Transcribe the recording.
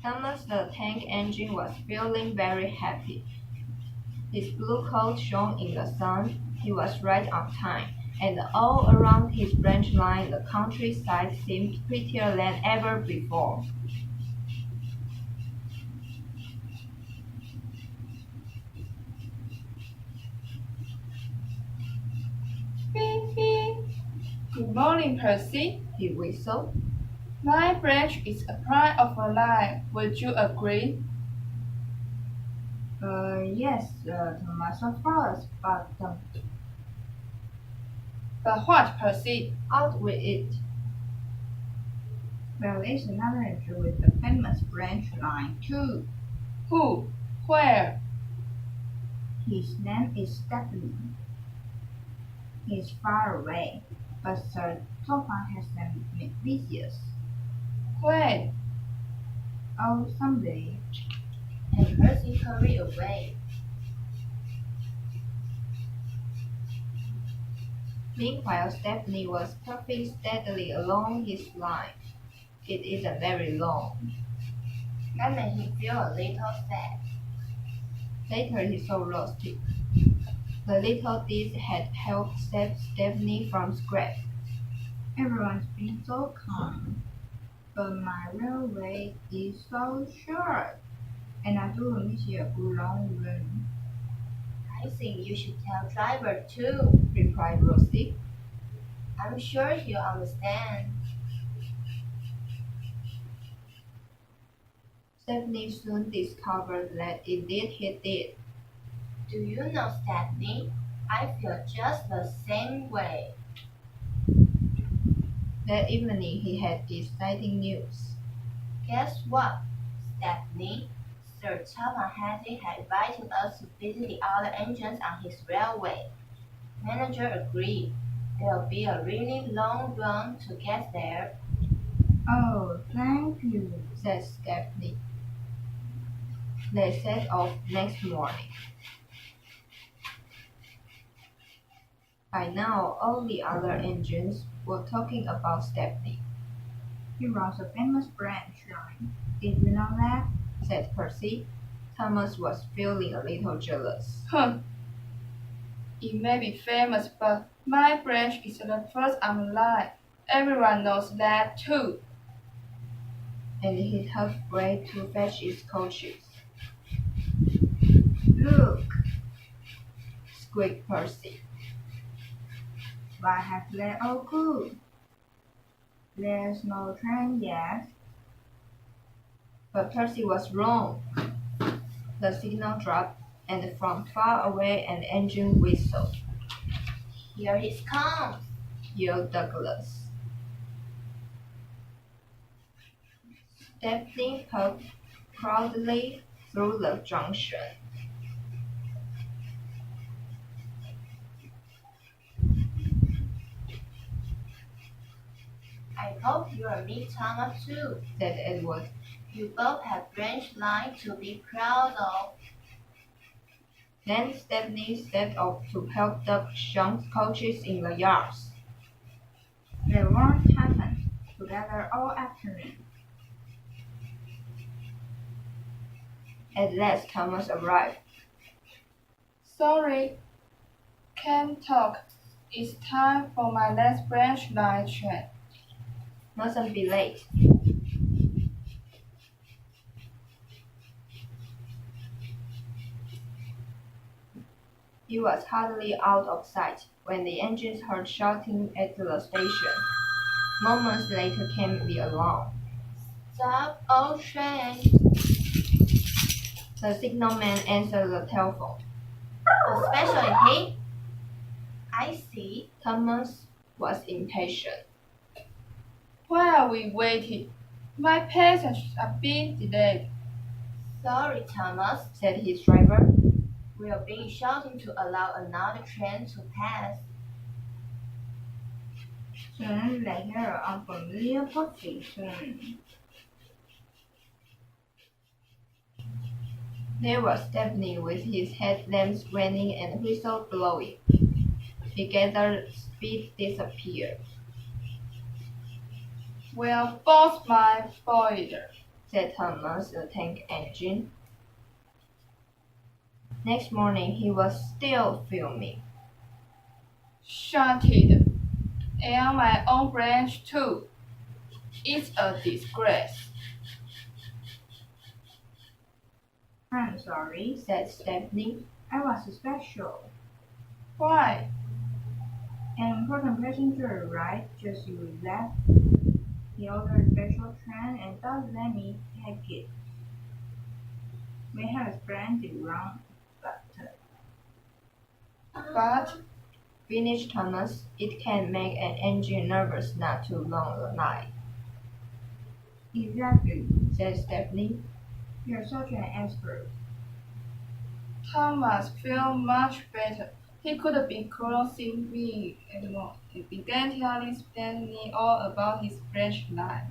Thomas the tank engine was feeling very happy. His blue coat shone in the sun, he was right on time, and all around his branch line the countryside seemed prettier than ever before. Beep, beep. Good morning, Percy. He whistled. My branch is a pride of a line. Would you agree? Yes, Thomas, of course, but But what, Percy? out with it. Well, there's another engine with the famous branch line too. Who? Where? His name is Stephanie. He's far away, but Sir Topham has them vicious. When? Oh, someday. And Percy hurried away. Meanwhile, Stephanie was puffing steadily along his line. It isn't very long. That made him feel a little sad. Later, he saw Rusty. The little deeds had helped save Stephanie from scrape. Everyone's been so kind, but my railway is so short, and I do miss a good long run. I think you should tell driver too, Replied Rusty. I'm sure he'll understand. Stephanie soon discovered that indeed he did. Do you know, Stephanie? I feel just the same way. That evening he had exciting news. Guess what, Stephanie? Sir Topham Hattey had invited us to visit the other engines on his railway. Manager agreed. There'll be a really long run to get there. Oh, thank you, said Stephanie. They set off next morning. By now, all the other engines were talking about Stephanie. He runs a famous branch line. Did you know that? Said Percy. Thomas was feeling a little jealous. Huh. It may be famous, but my branch is the first on the line. Everyone knows that too. And he halfway to fetch his coaches. Look, squeaked Percy. Why have they all gone? There's no train yet. But Percy was wrong. The signal dropped, and from far away an engine whistled. Here he comes, yelled Douglas. Stephanie puffed proudly through the junction. I hope you'll meet Thomas too, said Edward. You both have branch line to be proud of. Then Stephanie set off to help the shunt coaches in the yards. They weren't happen together all afternoon. At last Thomas arrived. Sorry, can't talk. It's time for my next branch line train. Mustn't be late. He was hardly out of sight when the engines heard shouting at the station. Moments later came the alarm. Stop all train. The signalman answered the telephone. A specialty? I see. Thomas was impatient. Why are we waiting? My passengers are being delayed. Sorry, Thomas, said his driver. We are being shouted to allow another train to pass. Soon they heard a familiar position. There was Stephanie with his headlamps running and whistle blowing. He gathered speed disappeared, We'll force my boiler, said Thomas, the tank engine. Next morning he was still fuming. Shut it. And my own branch too. It's a disgrace. I'm sorry, said Stephanie. I was special. Why? An important passenger arrived just you left. He ordered a special train and doesn't let me take it. We have a splendid run, But finished Thomas, it can make an engine nervous not too long a night. Exactly, said Stephanie. You're such an expert. Thomas felt much better. He could be crossing me anymore. He began telling Stephanie all about his French life.